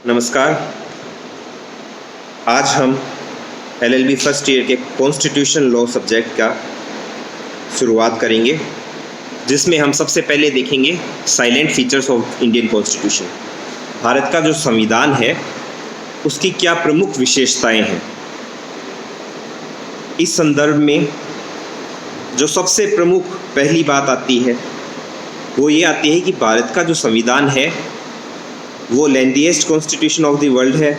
नमस्कार। आज हम एलएलबी फर्स्ट ईयर के कॉन्स्टिट्यूशन लॉ सब्जेक्ट का शुरुआत करेंगे, जिसमें हम सबसे पहले देखेंगे salient features of Indian constitution. Bharat का जो संविधान है उसकी क्या प्रमुख विशेषताएं हैं। इस संदर्भ में जो सबसे प्रमुख पहली बात आती है वो ये आती है कि भारत का जो संविधान है वो lengthiest constitution of the world है,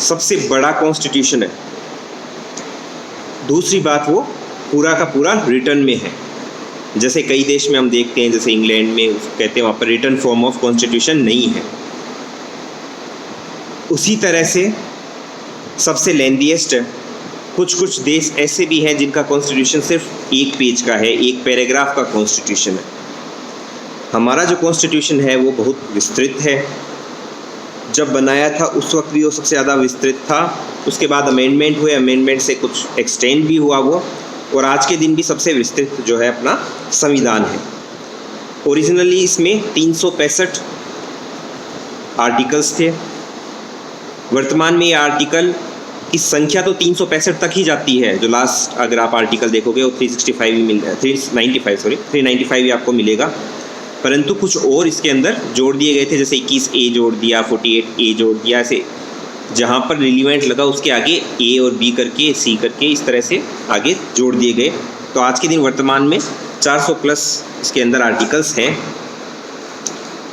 सबसे बड़ा कॉन्स्टिट्यूशन है। दूसरी बात, वो पूरा का पूरा रिटर्न में है। जैसे कई देश में हम देखते हैं, जैसे इंग्लैंड में कहते हैं वहाँ पर रिटर्न फॉर्म ऑफ कॉन्स्टिट्यूशन नहीं है। उसी तरह से सबसे लेंथीएस्ट है। कुछ देश ऐसे भी हैं जिनका कॉन्स्टिट्यूशन सिर्फ एक पेज का है, एक पैराग्राफ का कॉन्स्टिट्यूशन है। हमारा जो कॉन्स्टिट्यूशन है वो बहुत विस्तृत है। जब बनाया था उस वक्त भी वो सबसे ज़्यादा विस्तृत था। उसके बाद अमेंडमेंट हुए, अमेंडमेंट से कुछ एक्सटेंड भी हुआ वो, और आज के दिन भी सबसे विस्तृत जो है अपना संविधान है। ओरिजिनली इसमें 365 आर्टिकल्स थे। वर्तमान में ये आर्टिकल की संख्या तो 365 तक ही जाती है। जो लास्ट अगर आप आर्टिकल देखोगे वो 365 ही मिल 395 ही आपको मिलेगा, परंतु कुछ और इसके अंदर जोड़ दिए गए थे। जैसे 21A जोड़ दिया, 48A जोड़ दिया, ऐसे जहाँ पर रिलीवेंट लगा उसके आगे A और B करके, C करके, इस तरह से आगे जोड़ दिए गए। तो आज के दिन वर्तमान में 400 प्लस इसके अंदर आर्टिकल्स हैं।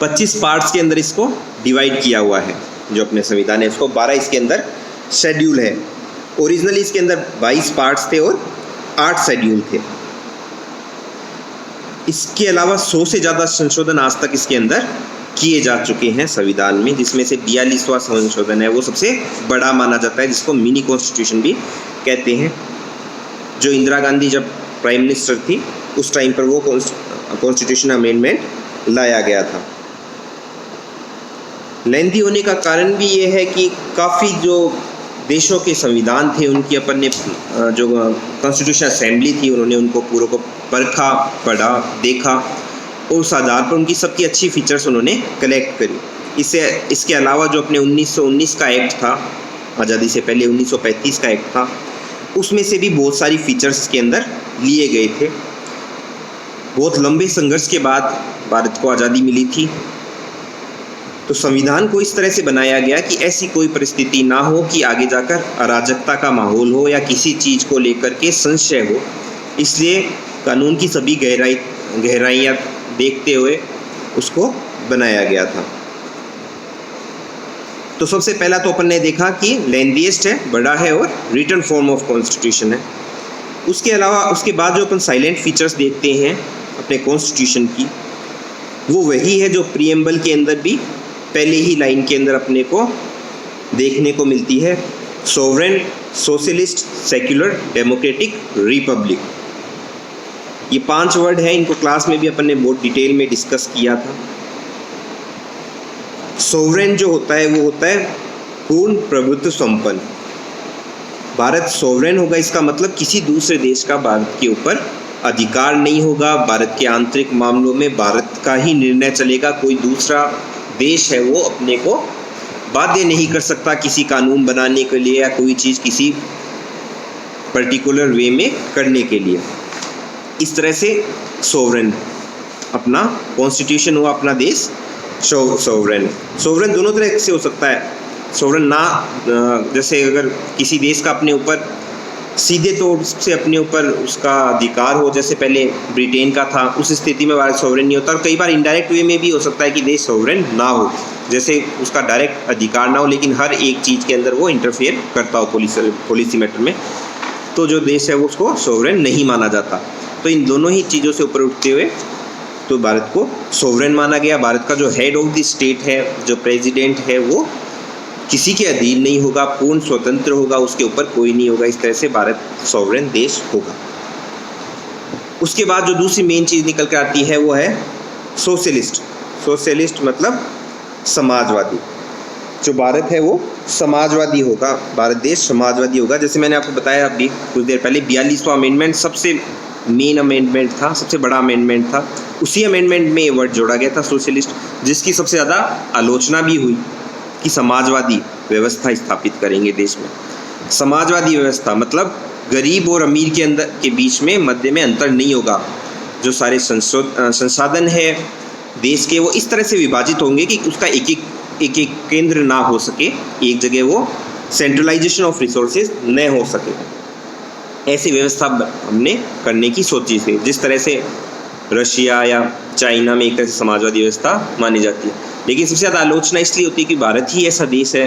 25 पार्ट्स के अंदर इसको डिवाइड किया हुआ है। जो अपने संविधान है उसको 12 इसके अंदर शेड्यूल है। ओरिजिनली इसके अंदर 22 पार्ट्स थे और 8 शेड्यूल थे। इसके अलावा 100 से ज़्यादा संशोधन आज तक इसके अंदर किए जा चुके हैं संविधान में, जिसमें से 42वां संशोधन है वो सबसे बड़ा माना जाता है, जिसको मिनी कॉन्स्टिट्यूशन भी कहते हैं। जो इंदिरा गांधी जब प्राइम मिनिस्टर थी उस टाइम पर वो कॉन्स्टिट्यूशन अमेंडमेंट लाया गया था। लेंथी होने का कारण भी ये है कि काफ़ी जो देशों के संविधान थे उनकी अपन ने जो कॉन्स्टिट्यूशन असेंबली थी उन्होंने उनको पूरे को परखा, पढ़ा, देखा और उस आधार पर उनकी सबकी अच्छी फीचर्स उन्होंने कलेक्ट करी। इसके अलावा जो अपने 1919 का एक्ट था, आज़ादी से पहले 1935 का एक्ट था, उसमें से भी बहुत सारी फीचर्स के अंदर लिए गए थे। बहुत लंबे संघर्ष के बाद भारत को आज़ादी मिली थी। तो संविधान को इस तरह से बनाया गया कि ऐसी कोई परिस्थिति ना हो कि आगे जाकर अराजकता का माहौल हो या किसी चीज़ को लेकर के संशय हो। इसलिए कानून की सभी गहराइयाँ देखते हुए उसको बनाया गया था। तो सबसे पहला तो अपन ने देखा कि लेंथीएस्ट है, बड़ा है और रिटन फॉर्म ऑफ कॉन्स्टिट्यूशन है। उसके अलावा उसके बाद जो अपन साइलेंट फीचर्स देखते हैं अपने कॉन्स्टिट्यूशन की, वो वही है जो प्रीएम्बल के अंदर भी पहले ही लाइन के अंदर अपने को देखने को मिलती है। Sovereign, socialist, secular, democratic, Republic. ये 5 वर्ड हैं। इनको क्लास में भी अपन ने बहुत डिटेल में डिस्कस किया था। सोवरेन जो होता है वो होता है पूर्ण प्रभुत्व संपन्न। भारत सोवरेन होगा, इसका मतलब किसी दूसरे देश का भारत के ऊपर अधिकार नहीं होगा। भारत के आंतरिक मामलों में भारत का ही निर्णय चलेगा। कोई दूसरा देश है वो अपने को बाध्य नहीं कर सकता किसी कानून बनाने के लिए या कोई चीज़ किसी पर्टिकुलर वे में करने के लिए। इस तरह से सोवरेन अपना कॉन्स्टिट्यूशन हुआ, अपना देश सोवरेन। सोवरेन दोनों तरह से हो सकता है। सोवरेन ना जैसे अगर किसी देश का अपने ऊपर सीधे तौर से अपने ऊपर उसका अधिकार हो, जैसे पहले ब्रिटेन का था, उस स्थिति में भारत सोवरेन नहीं होता। और कई बार इनडायरेक्ट वे में भी हो सकता है कि देश सोवरेन ना हो, जैसे उसका डायरेक्ट अधिकार ना हो लेकिन हर एक चीज़ के अंदर वो इंटरफेयर करता हो पॉलिसी मैटर में, तो जो देश है वो उसको सोवरेन नहीं माना जाता। तो इन दोनों ही चीज़ों से ऊपर उठते हुए तो भारत को सोवरेन माना गया। भारत का जो हेड ऑफ द स्टेट है, जो प्रेसिडेंट है, वो किसी के अधीन नहीं होगा, पूर्ण स्वतंत्र होगा, उसके ऊपर कोई नहीं होगा। इस तरह से भारत सोवरेन देश होगा। उसके बाद जो दूसरी मेन चीज़ निकल कर आती है वो है सोशलिस्ट। सोशलिस्ट मतलब समाजवादी। जो भारत है वो समाजवादी होगा, भारत देश समाजवादी होगा। जैसे मैंने आपको बताया अभी कुछ देर पहले, 42वां अमेंडमेंट सबसे मेन अमेंडमेंट था, सबसे बड़ा अमेंडमेंट था। उसी अमेंडमेंट में ये वर्ड जोड़ा गया था सोशलिस्ट, जिसकी सबसे ज़्यादा आलोचना भी हुई। कि समाजवादी व्यवस्था स्थापित करेंगे देश में। समाजवादी व्यवस्था मतलब गरीब और अमीर के बीच में मध्य में अंतर नहीं होगा। जो सारे संसाधन है देश के वो इस तरह से विभाजित होंगे कि उसका एक केंद्र ना हो सके, एक जगह वो सेंट्रलाइजेशन ऑफ रिसोर्सेज न हो सके। ऐसी व्यवस्था हमने करने की सोची थी, जिस तरह से रशिया या चाइना में एक तरह से समाजवादी व्यवस्था मानी जाती है। लेकिन सबसे ज़्यादा आलोचना इसलिए होती है कि भारत ही ऐसा देश है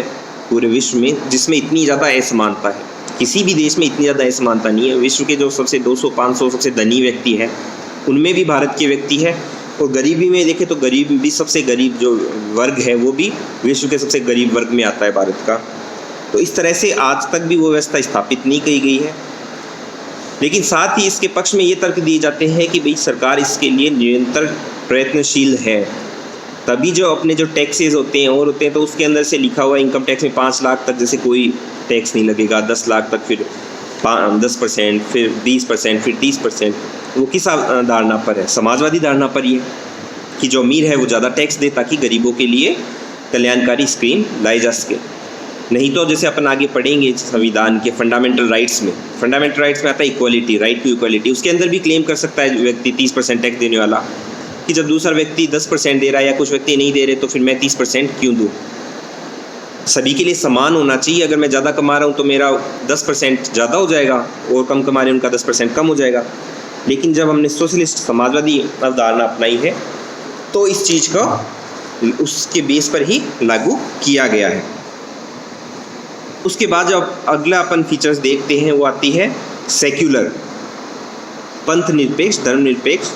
पूरे विश्व में जिसमें इतनी ज़्यादा असमानता है। किसी भी देश में इतनी ज़्यादा असमानता नहीं है। विश्व के जो सबसे 200-500 सबसे धनी व्यक्ति है उनमें भी भारत के व्यक्ति है, और गरीबी में देखें तो गरीब भी सबसे गरीब जो वर्ग है वो भी विश्व के सबसे गरीब वर्ग में आता है भारत का। तो इस तरह से आज तक भी वो व्यवस्था स्थापित नहीं की गई है। लेकिन साथ ही इसके पक्ष में ये तर्क दिए जाते हैं कि भाई सरकार इसके लिए निरंतर प्रयत्नशील है। तभी जो अपने जो टैक्सेस होते हैं तो उसके अंदर से लिखा हुआ इनकम टैक्स में 5 लाख तक जैसे कोई टैक्स नहीं लगेगा, 10 लाख तक फिर 10%, फिर 20%, फिर 30%। वो किस धारणा पर है? समाजवादी धारणा पर ही है कि जो अमीर है वो ज़्यादा टैक्स दे ताकि गरीबों के लिए कल्याणकारी स्कीम लाई जा सके। नहीं तो जैसे अपन आगे पढ़ेंगे संविधान के फंडामेंटल राइट्स में आता है इक्वालिटी, राइट टू इक्वालिटी। उसके अंदर भी क्लेम कर सकता है व्यक्ति 30% टैक्स देने वाला कि जब दूसरा व्यक्ति 10% दे रहा है या कुछ व्यक्ति नहीं दे रहे तो फिर मैं 30% क्यों दूँ। सभी के लिए समान होना चाहिए। अगर मैं ज़्यादा कमा रहा हूँ तो मेरा 10% ज़्यादा हो जाएगा और कम कमा रहे उनका 10% कम हो जाएगा। लेकिन जब हमने सोशलिस्ट समाजवादी अवधारणा अपनाई है तो इस चीज़ का उसके बेस पर ही लागू किया गया है। उसके बाद जब अगला अपन फीचर्स देखते हैं वो आती है सेक्युलर, पंथ निरपेक्ष, धर्मनिरपेक्ष।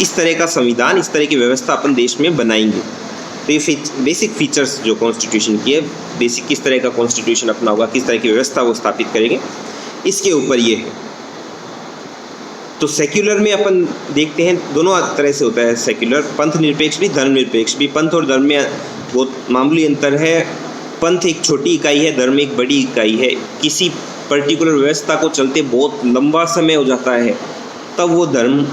इस तरह का संविधान, इस तरह की व्यवस्था अपन देश में बनाएंगे। तो ये बेसिक फीचर्स जो कॉन्स्टिट्यूशन की है, बेसिक किस तरह का कॉन्स्टिट्यूशन अपना होगा, किस तरह की व्यवस्था वो स्थापित करेंगे, इसके ऊपर ये है। तो सेक्युलर में अपन देखते हैं दोनों तरह से होता है सेक्युलर, पंथ निरपेक्ष भी, धर्म निरपेक्ष भी। पंथ और धर्म में बहुत मामूली अंतर है। पंथ एक छोटी इकाई है, धर्म एक बड़ी इकाई है। किसी पर्टिकुलर व्यवस्था को चलते बहुत लंबा समय हो जाता है तब वो धर्म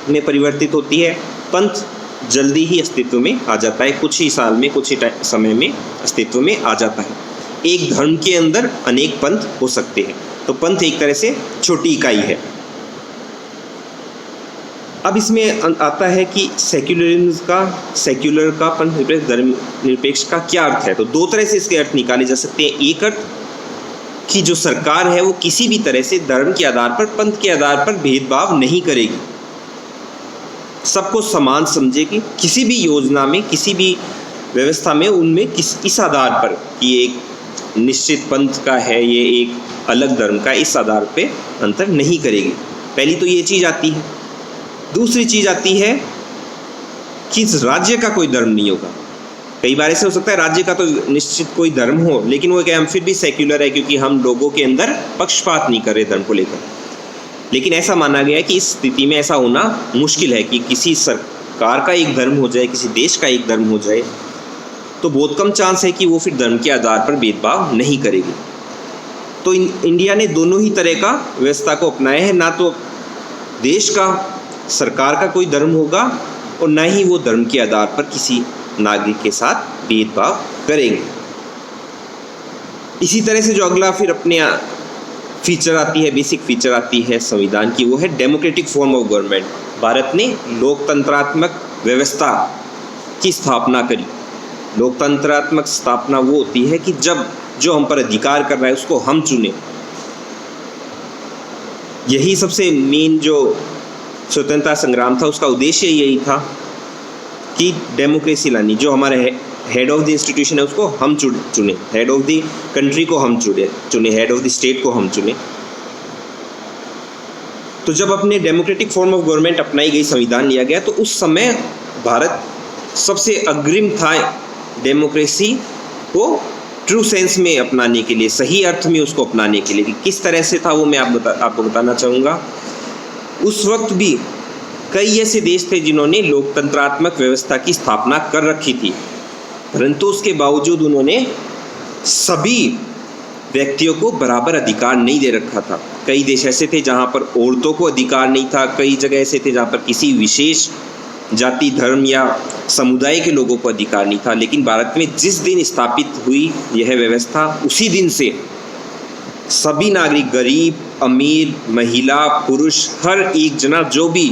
में परिवर्तित होती है। पंथ जल्दी ही अस्तित्व में आ जाता है, कुछ ही साल में, कुछ ही समय में अस्तित्व में आ जाता है। एक धर्म के अंदर अनेक पंथ हो सकते हैं। तो पंथ एक तरह से छोटी इकाई है। अब इसमें आता है कि सेक्युलर का पंथ निरपेक्ष, धर्म निरपेक्ष का क्या अर्थ है। तो दो तरह से इसके अर्थ निकाले जा सकते हैं। एक अर्थ कि जो सरकार है वो किसी भी तरह से धर्म के आधार पर, पंथ के आधार पर भेदभाव नहीं करेगी, सबको समान समझेगी। किसी भी योजना में, किसी भी व्यवस्था में उनमें इस आधार पर कि एक निश्चित पंथ का है, ये एक अलग धर्म का, इस आधार पे अंतर नहीं करेगी। पहली तो ये चीज़ आती है। दूसरी चीज़ आती है कि राज्य का कोई धर्म नहीं होगा। कई बार ऐसे हो सकता है राज्य का तो निश्चित कोई धर्म हो, लेकिन वो क्या हम फिर भी सेक्युलर है क्योंकि हम लोगों के अंदर पक्षपात नहीं कर रहे धर्म को लेकर। लेकिन ऐसा माना गया है कि इस स्थिति में ऐसा होना मुश्किल है कि किसी सरकार का एक धर्म हो जाए, किसी देश का एक धर्म हो जाए, तो बहुत कम चांस है कि वो फिर धर्म के आधार पर भेदभाव नहीं करेगी। तो इंडिया ने दोनों ही तरह का व्यवस्था को अपनाया है। ना तो देश का, सरकार का कोई धर्म होगा और ना ही वो धर्म के आधार पर किसी नागरिक के साथ भेदभाव करेंगे। इसी तरह से जो अगला फिर अपने फीचर आती है, बेसिक फीचर आती है संविधान की, वो है democratic form of government. Bharat ने लोकतंत्रात्मक व्यवस्था की स्थापना करी। लोकतंत्रात्मक स्थापना वो होती है कि जब जो हम पर अधिकार कर रहा है उसको हम चुने। यही सबसे मेन जो स्वतंत्रता संग्राम था उसका उद्देश्य यही था कि डेमोक्रेसी लानी। जो हमारे हेड ऑफ द इंस्टीट्यूशन है उसको हम चुने, हेड ऑफ द कंट्री को हम चुने, हेड ऑफ द स्टेट को हम चुने। तो जब अपने डेमोक्रेटिक फॉर्म ऑफ गवर्नमेंट अपनाई गई, संविधान लिया गया, तो उस समय भारत सबसे अग्रिम था डेमोक्रेसी को ट्रू सेंस में अपनाने के लिए, सही अर्थ में उसको अपनाने के लिए। कि किस तरह से था वो मैं आपको बताना चाहूँगा। उस वक्त भी कई ऐसे देश थे जिन्होंने लोकतंत्रात्मक व्यवस्था की स्थापना कर रखी थी, परंतु उसके बावजूद उन्होंने सभी व्यक्तियों को बराबर अधिकार नहीं दे रखा था। कई देश ऐसे थे जहाँ पर औरतों को अधिकार नहीं था, कई जगह ऐसे थे जहाँ पर किसी विशेष जाति धर्म या समुदाय के लोगों को अधिकार नहीं था। लेकिन भारत में जिस दिन स्थापित हुई यह व्यवस्था, उसी दिन से सभी नागरिक, गरीब, अमीर, महिला, पुरुष, हर एक जना, जो भी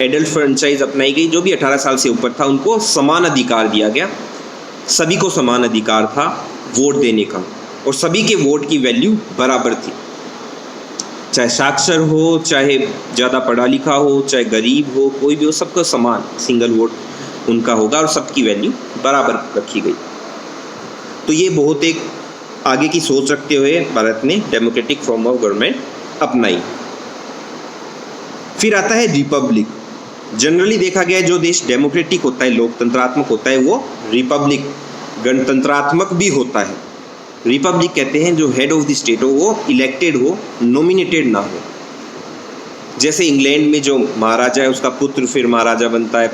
एडल्ट फ्रेंचाइज अपनाई गई, जो भी 18 साल से ऊपर था, उनको समान अधिकार दिया गया। सभी को समान अधिकार था वोट देने का, और सभी के वोट की वैल्यू बराबर थी। चाहे साक्षर हो, चाहे ज़्यादा पढ़ा लिखा हो, चाहे गरीब हो, कोई भी हो, सबको समान सिंगल वोट उनका होगा और सबकी वैल्यू बराबर रखी गई। तो ये बहुत एक आगे की सोच रखते हुए भारत ने डेमोक्रेटिक फॉर्म ऑफ गवर्नमेंट अपनाई। फिर आता है रिपब्लिक। जनरली देखा गया है जो देश डेमोक्रेटिक होता है, लोकतंत्रात्मक होता है, वो रिपब्लिक गणतंत्रात्मक भी होता है। रिपब्लिक कहते हैं जो हेड ऑफ द स्टेट हो वो इलेक्टेड हो, नॉमिनेटेड ना हो। जैसे इंग्लैंड में जो महाराजा है उसका पुत्र फिर महाराजा बनता है,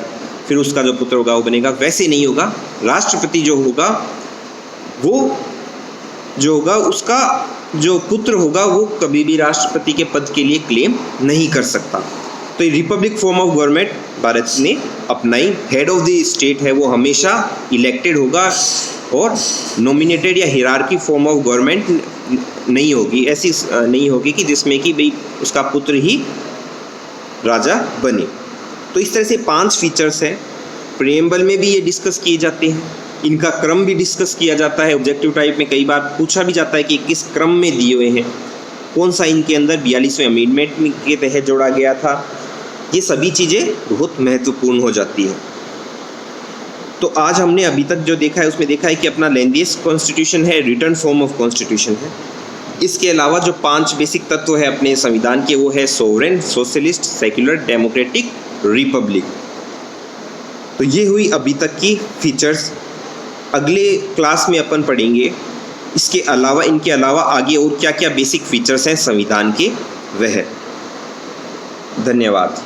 फिर उसका जो पुत्र होगा वो बनेगा, वैसे नहीं होगा। राष्ट्रपति जो होगा वो जो होगा उसका जो पुत्र होगा वो कभी भी राष्ट्रपति के पद के लिए क्लेम नहीं कर सकता। तो ये Republic form of government Bharat ने अपनाई। हेड ऑफ द स्टेट है वो हमेशा इलेक्टेड होगा और नॉमिनेटेड या हिरार्की फॉर्म ऑफ गवर्नमेंट नहीं होगी। ऐसी नहीं होगी कि जिसमें कि भाई उसका पुत्र ही राजा बने। तो इस तरह से 5 फीचर्स हैं। प्रीएम्बल में भी ये डिस्कस किए जाते हैं, इनका क्रम भी डिस्कस किया जाता है। ऑब्जेक्टिव टाइप में कई बार पूछा भी जाता है कि किस क्रम में दिए हुए हैं, कौन सा इनके अंदर 42वें अमेंडमेंट के तहत जोड़ा गया था। ये सभी चीज़ें बहुत महत्वपूर्ण हो जाती है। तो आज हमने अभी तक जो देखा है उसमें देखा है कि अपना लेंथीएस्ट कॉन्स्टिट्यूशन है, रिटर्न फॉर्म ऑफ कॉन्स्टिट्यूशन है। इसके अलावा जो 5 बेसिक तत्व है अपने संविधान के, वो है sovereign, socialist, secular, democratic, Republic. तो ये हुई अभी तक की फीचर्स। अगले क्लास में अपन पढ़ेंगे इसके अलावा, इनके अलावा आगे और क्या क्या बेसिक फीचर्स हैं संविधान के, वह। धन्यवाद।